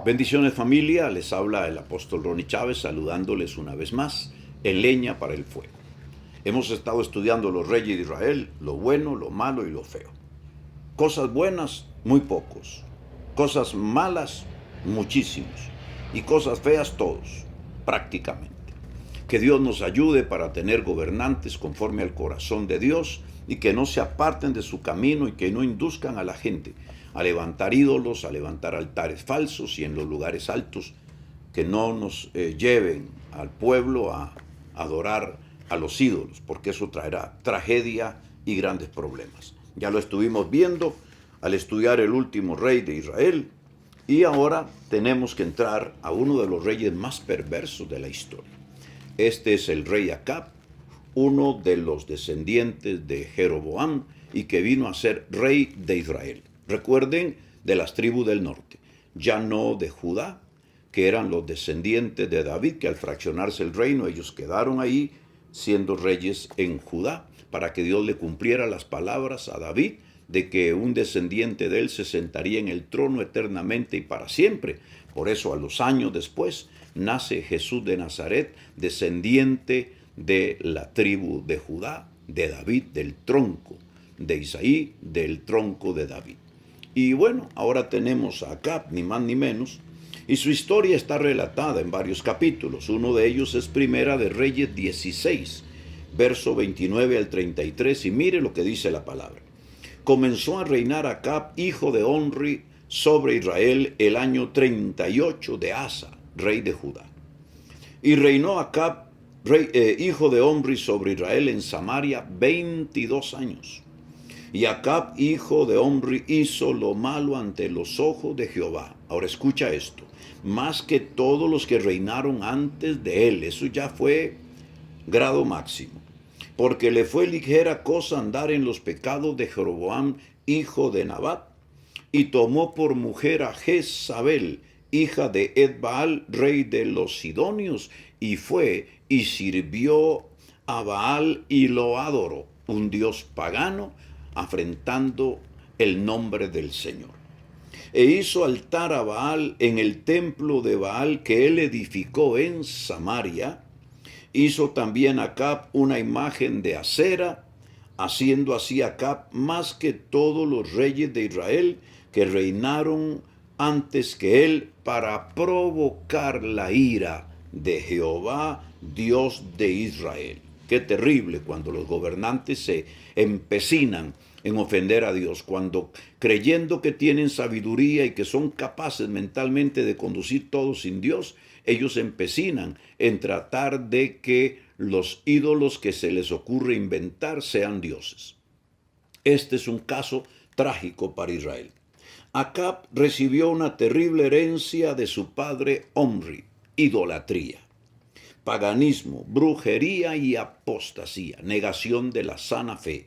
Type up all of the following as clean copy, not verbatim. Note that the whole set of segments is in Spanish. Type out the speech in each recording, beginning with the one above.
Bendiciones familia, les habla el apóstol Ronnie Chávez saludándoles una vez más en Leña para el Fuego. Hemos estado estudiando los reyes de Israel, lo bueno, lo malo y lo feo. Cosas buenas, muy pocos. Cosas malas, muchísimos. Y cosas feas, todos, prácticamente. Que Dios nos ayude para tener gobernantes conforme al corazón de Dios y que no se aparten de su camino y que no induzcan a la gente a levantar ídolos, a levantar altares falsos y en los lugares altos, que no nos lleven al pueblo a adorar a los ídolos, porque eso traerá tragedia y grandes problemas. Ya lo estuvimos viendo al estudiar el último rey de Israel y ahora tenemos que entrar a uno de los reyes más perversos de la historia. Este es el rey Acab, uno de los descendientes de Jeroboam y que vino a ser rey de Israel. Recuerden, de las tribus del norte, ya no de Judá, que eran los descendientes de David, que al fraccionarse el reino ellos quedaron ahí siendo reyes en Judá, para que Dios le cumpliera las palabras a David de que un descendiente de él se sentaría en el trono eternamente y para siempre. Por eso a los años después nace Jesús de Nazaret, descendiente de la tribu de Judá, de David, del tronco de Isaí, del tronco de David. Y bueno, ahora tenemos a Acab, ni más ni menos, y su historia está relatada en varios capítulos. Uno de ellos es Primera de Reyes 16, verso 29 al 33, y mire lo que dice la palabra. Comenzó a reinar Acab, hijo de Omri, sobre Israel el año 38 de Asa, rey de Judá. Y reinó Acab, hijo de Omri, sobre Israel en Samaria 22 años. Y Acab, hijo de Omri, hizo lo malo ante los ojos de Jehová. Ahora escucha esto. Más que todos los que reinaron antes de él. Eso ya fue grado máximo. Porque le fue ligera cosa andar en los pecados de Jeroboam, hijo de Nabat. Y tomó por mujer a Jezabel, hija de Edbaal, rey de los Sidonios. Y fue y sirvió a Baal y lo adoró. Un dios pagano, afrentando el nombre del Señor. E hizo altar a Baal en el templo de Baal que él edificó en Samaria. Hizo también Acab una imagen de acera, haciendo así Acab más que todos los reyes de Israel que reinaron antes que él, para provocar la ira de Jehová, Dios de Israel. Qué terrible cuando los gobernantes se empecinan en ofender a Dios, cuando creyendo que tienen sabiduría y que son capaces mentalmente de conducir todo sin Dios, ellos se empecinan en tratar de que los ídolos que se les ocurre inventar sean dioses. Este es un caso trágico para Israel. Acab recibió una terrible herencia de su padre Omri, idolatría, paganismo, brujería y apostasía, negación de la sana fe.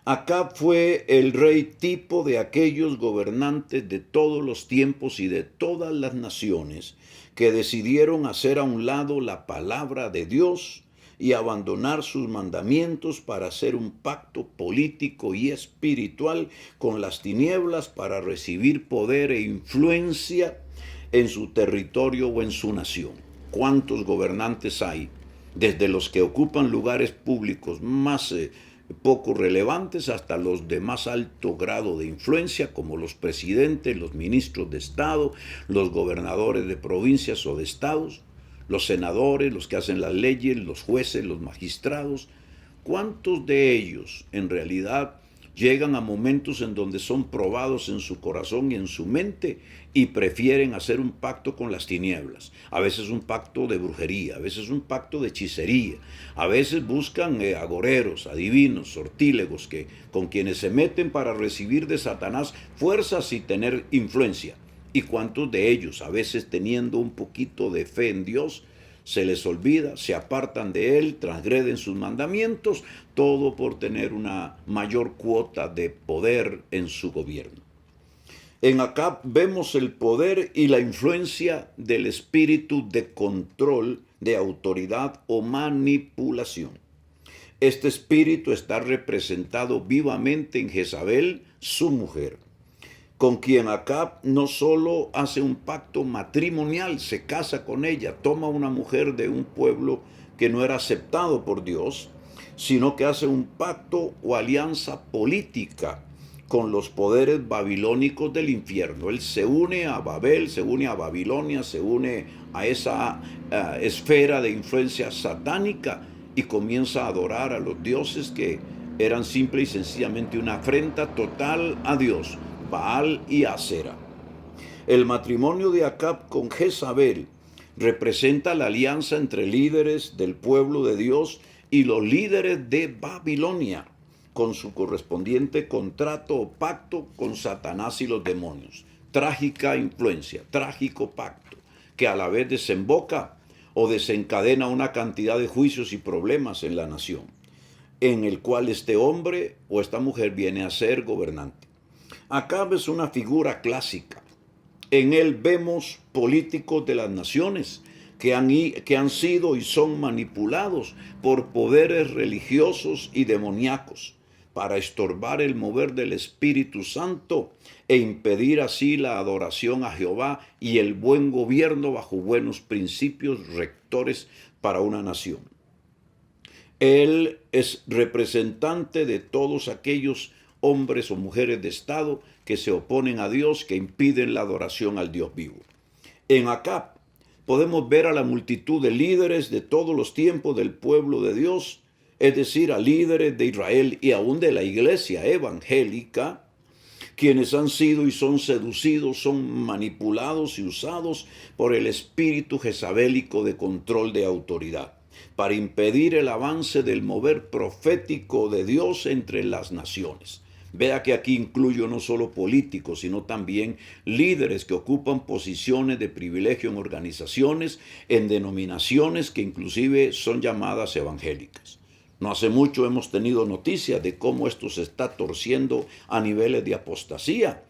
Acab fue el rey tipo de aquellos gobernantes de todos los tiempos y de todas las naciones que decidieron hacer a un lado la palabra de Dios y abandonar sus mandamientos para hacer un pacto político y espiritual con las tinieblas para recibir poder e influencia en su territorio o en su nación. ¿Cuántos gobernantes hay? Desde los que ocupan lugares públicos más poco relevantes hasta los de más alto grado de influencia, como los presidentes, los ministros de Estado, los gobernadores de provincias o de estados, los senadores, los que hacen las leyes, los jueces, los magistrados. ¿Cuántos de ellos en realidad llegan a momentos en donde son probados en su corazón y en su mente y prefieren hacer un pacto con las tinieblas? A veces un pacto de brujería, a veces un pacto de hechicería, a veces buscan agoreros, adivinos, sortílegos, con quienes se meten para recibir de Satanás fuerzas y tener influencia. ¿Y cuántos de ellos, a veces teniendo un poquito de fe en Dios, se les olvida, se apartan de él, transgreden sus mandamientos, todo por tener una mayor cuota de poder en su gobierno? En Acab vemos el poder y la influencia del espíritu de control, de autoridad o manipulación. Este espíritu está representado vivamente en Jezabel, su mujer. con quien Acab no solo hace un pacto matrimonial, se casa con ella, toma una mujer de un pueblo que no era aceptado por Dios, sino que hace un pacto o alianza política con los poderes babilónicos del infierno. Él se une a Babel, se une a Babilonia, se une a esa esfera de influencia satánica y comienza a adorar a los dioses que eran simple y sencillamente una afrenta total a Dios, Baal y Acera. El matrimonio de Acab con Jezabel representa la alianza entre líderes del pueblo de Dios y los líderes de Babilonia, con su correspondiente contrato o pacto con Satanás y los demonios. Trágica influencia, trágico pacto, que a la vez desemboca o desencadena una cantidad de juicios y problemas en la nación, en el cual este hombre o esta mujer viene a ser gobernante. Acab es una figura clásica. En él vemos políticos de las naciones que han sido y son manipulados por poderes religiosos y demoníacos para estorbar el mover del Espíritu Santo e impedir así la adoración a Jehová y el buen gobierno bajo buenos principios rectores para una nación. Él es representante de todos aquellos hombres o mujeres de Estado que se oponen a Dios, que impiden la adoración al Dios vivo. En Acab podemos ver a la multitud de líderes de todos los tiempos del pueblo de Dios, es decir, a líderes de Israel y aún de la iglesia evangélica, quienes han sido y son seducidos, son manipulados y usados por el espíritu jezabélico de control de autoridad, para impedir el avance del mover profético de Dios entre las naciones. Vea que aquí incluyo no solo políticos, sino también líderes que ocupan posiciones de privilegio en organizaciones, en denominaciones que inclusive son llamadas evangélicas. No hace mucho hemos tenido noticias de cómo esto se está torciendo a niveles de apostasía,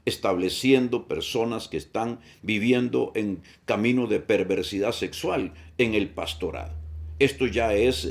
estableciendo personas que están viviendo en camino de perversidad sexual en el pastorado. Esto ya es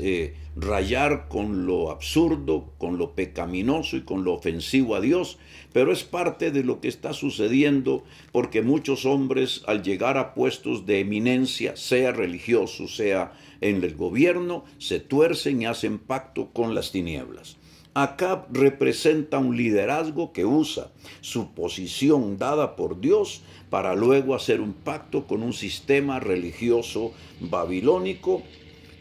rayar con lo absurdo, con lo pecaminoso y con lo ofensivo a Dios, pero es parte de lo que está sucediendo porque muchos hombres al llegar a puestos de eminencia, sea religioso, sea en el gobierno, se tuercen y hacen pacto con las tinieblas. Acab representa un liderazgo que usa su posición dada por Dios para luego hacer un pacto con un sistema religioso babilónico,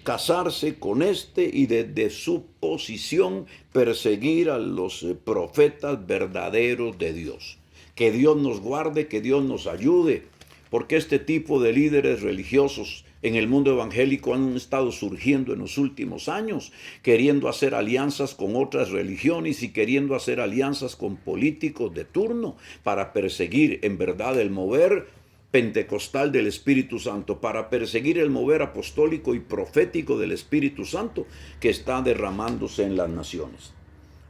casarse con este y desde su posición perseguir a los profetas verdaderos de Dios. Que Dios nos guarde, que Dios nos ayude, porque este tipo de líderes religiosos en el mundo evangélico han estado surgiendo en los últimos años, queriendo hacer alianzas con otras religiones y queriendo hacer alianzas con políticos de turno para perseguir en verdad el mover pentecostal del Espíritu Santo, para perseguir el mover apostólico y profético del Espíritu Santo que está derramándose en las naciones.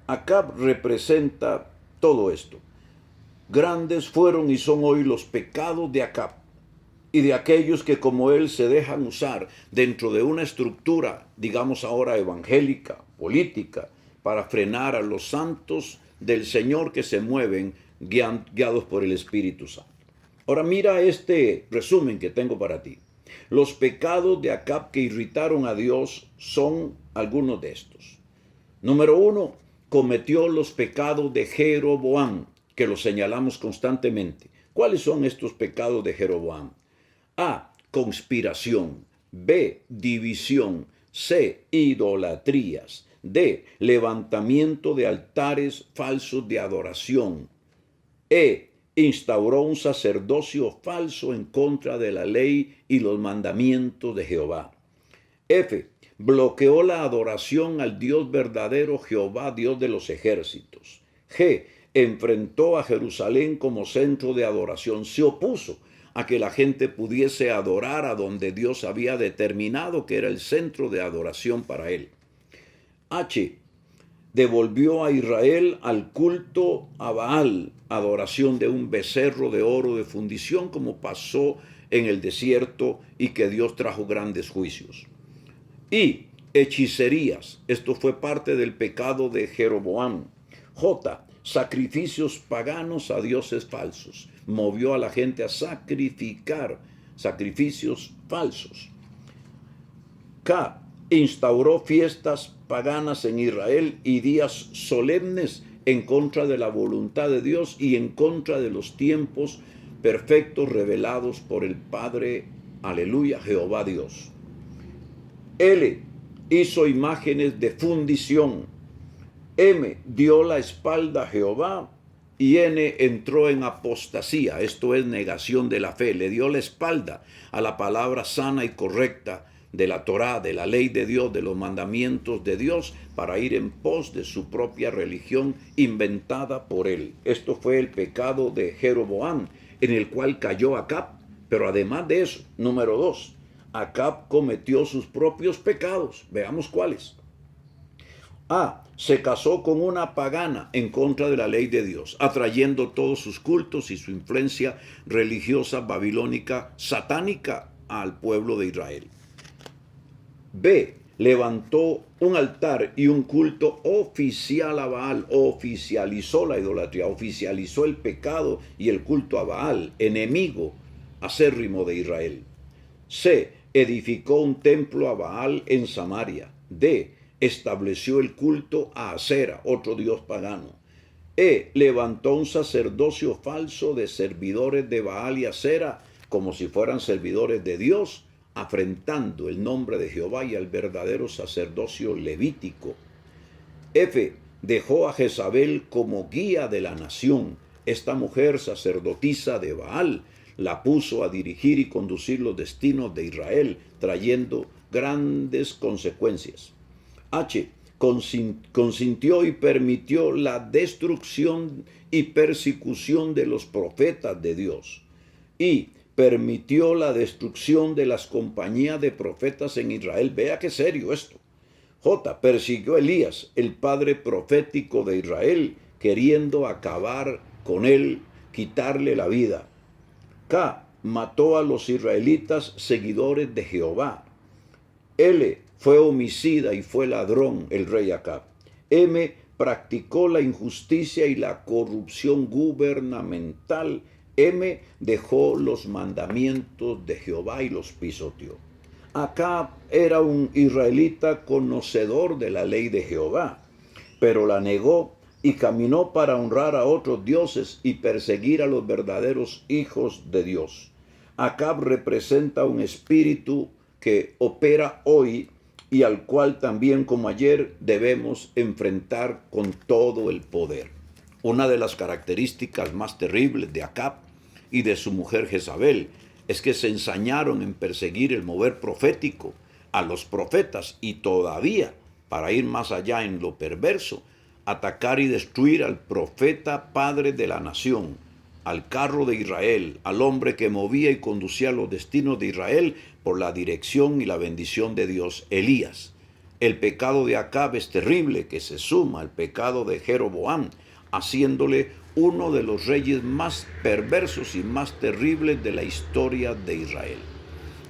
Acab representa todo esto. Grandes fueron y son hoy los pecados de Acab y de aquellos que como él se dejan usar dentro de una estructura, digamos ahora evangélica, política, para frenar a los santos del Señor que se mueven guiados por el Espíritu Santo. Ahora mira este resumen que tengo para ti. Los pecados de Acab que irritaron a Dios son algunos de estos. Número 1, cometió los pecados de Jeroboam, que los señalamos constantemente. ¿Cuáles son estos pecados de Jeroboam? A, conspiración. B, división. C, idolatrías. D, levantamiento de altares falsos de adoración. E, instauró un sacerdocio falso en contra de la ley y los mandamientos de Jehová. F, bloqueó la adoración al Dios verdadero Jehová, Dios de los ejércitos. G, enfrentó a Jerusalén como centro de adoración, se opuso a que la gente pudiese adorar a donde Dios había determinado que era el centro de adoración para él. H, devolvió a Israel al culto a Baal, adoración de un becerro de oro de fundición, como pasó en el desierto y que Dios trajo grandes juicios. Y hechicerías, esto fue parte del pecado de Jeroboam. J, sacrificios paganos a dioses falsos. Movió a la gente a sacrificar sacrificios falsos. K. Instauró fiestas paganas en Israel y días solemnes en contra de la voluntad de Dios y en contra de los tiempos perfectos revelados por el Padre, aleluya, Jehová Dios. L. Hizo imágenes de fundición. M. Dio la espalda a Jehová. Y N. Entró en apostasía, esto es negación de la fe. Le dio la espalda a la palabra sana y correcta de la Torá, de la ley de Dios, de los mandamientos de Dios, para ir en pos de su propia religión inventada por él. Esto fue el pecado de Jeroboam, en el cual cayó Acab. Pero además de eso, número 2, Acab cometió sus propios pecados. Veamos cuáles. A. Se casó con una pagana en contra de la ley de Dios, atrayendo todos sus cultos y su influencia religiosa babilónica satánica al pueblo de Israel. B. Levantó un altar y un culto oficial a Baal, oficializó la idolatría, oficializó el pecado y el culto a Baal, enemigo acérrimo de Israel. C. Edificó un templo a Baal en Samaria. D. Estableció el culto a Acera, otro dios pagano. E. Levantó un sacerdocio falso de servidores de Baal y Acera, como si fueran servidores de Dios, afrentando el nombre de Jehová y al verdadero sacerdocio levítico. F. Dejó a Jezabel como guía de la nación. Esta mujer sacerdotisa de Baal la puso a dirigir y conducir los destinos de Israel, trayendo grandes consecuencias. H. Consintió y permitió la destrucción y persecución de los profetas de Dios. Y permitió la destrucción de las compañías de profetas en Israel. Vea qué serio esto. J. Persiguió a Elías, el padre profético de Israel, queriendo acabar con él, quitarle la vida. K. Mató a los israelitas seguidores de Jehová. L. Fue homicida y fue ladrón el rey Acab. M. Practicó la injusticia y la corrupción gubernamental. M. Dejó los mandamientos de Jehová y los pisoteó. Acab era un israelita conocedor de la ley de Jehová, pero la negó y caminó para honrar a otros dioses y perseguir a los verdaderos hijos de Dios. Acab representa un espíritu que opera hoy y al cual también, como ayer, debemos enfrentar con todo el poder. Una de las características más terribles de Acab y de su mujer Jezabel es que se ensañaron en perseguir el mover profético a los profetas y todavía, para ir más allá en lo perverso, atacar y destruir al profeta padre de la nación, al carro de Israel, al hombre que movía y conducía los destinos de Israel por la dirección y la bendición de Dios, Elías. El pecado de Acab es terrible, que se suma al pecado de Jeroboam, haciéndole uno de los reyes más perversos y más terribles de la historia de Israel.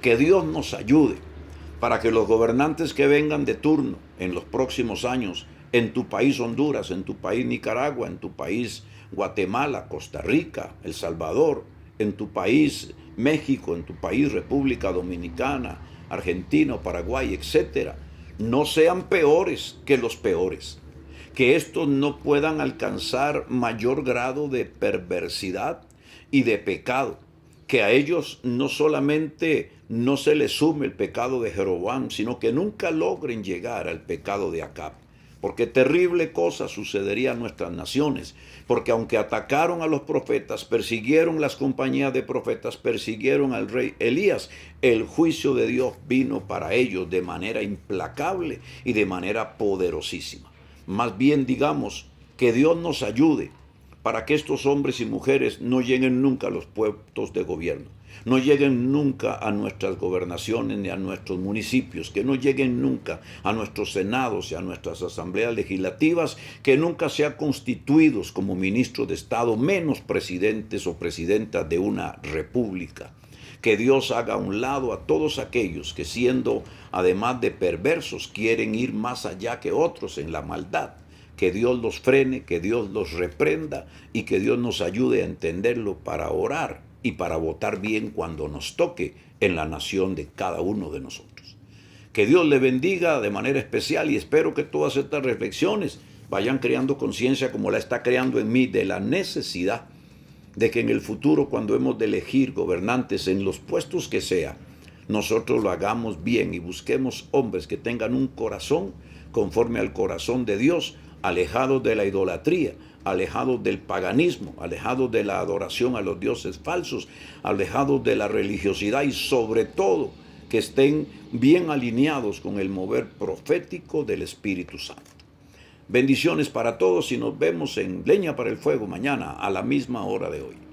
Que Dios nos ayude para que los gobernantes que vengan de turno en los próximos años, en tu país Honduras, en tu país Nicaragua, en tu país Guatemala, Costa Rica, El Salvador, en tu país México, en tu país República Dominicana, Argentina, Paraguay, etcétera, no sean peores que los peores. Que estos no puedan alcanzar mayor grado de perversidad y de pecado. Que a ellos no solamente no se les sume el pecado de Jeroboam, sino que nunca logren llegar al pecado de Acab. Porque terrible cosa sucedería en nuestras naciones. Porque aunque atacaron a los profetas, persiguieron las compañías de profetas, persiguieron al rey Elías, el juicio de Dios vino para ellos de manera implacable y de manera poderosísima. Más bien digamos que Dios nos ayude para que estos hombres y mujeres no lleguen nunca a los puestos de gobierno, no lleguen nunca a nuestras gobernaciones ni a nuestros municipios, que no lleguen nunca a nuestros senados y a nuestras asambleas legislativas, que nunca sean constituidos como ministros de Estado, menos presidentes o presidentas de una república. Que Dios haga a un lado a todos aquellos que, siendo además de perversos, quieren ir más allá que otros en la maldad. que Dios los frene, que Dios los reprenda y que Dios nos ayude a entenderlo para orar y para votar bien cuando nos toque en la nación de cada uno de nosotros. Que Dios le bendiga de manera especial y espero que todas estas reflexiones vayan creando conciencia como la está creando en mí de la necesidad de que en el futuro, cuando hemos de elegir gobernantes en los puestos que sea, nosotros lo hagamos bien y busquemos hombres que tengan un corazón conforme al corazón de Dios, alejados de la idolatría, alejados del paganismo, alejados de la adoración a los dioses falsos, alejados de la religiosidad y sobre todo que estén bien alineados con el mover profético del Espíritu Santo. Bendiciones para todos y nos vemos en Leña para el Fuego mañana a la misma hora de hoy.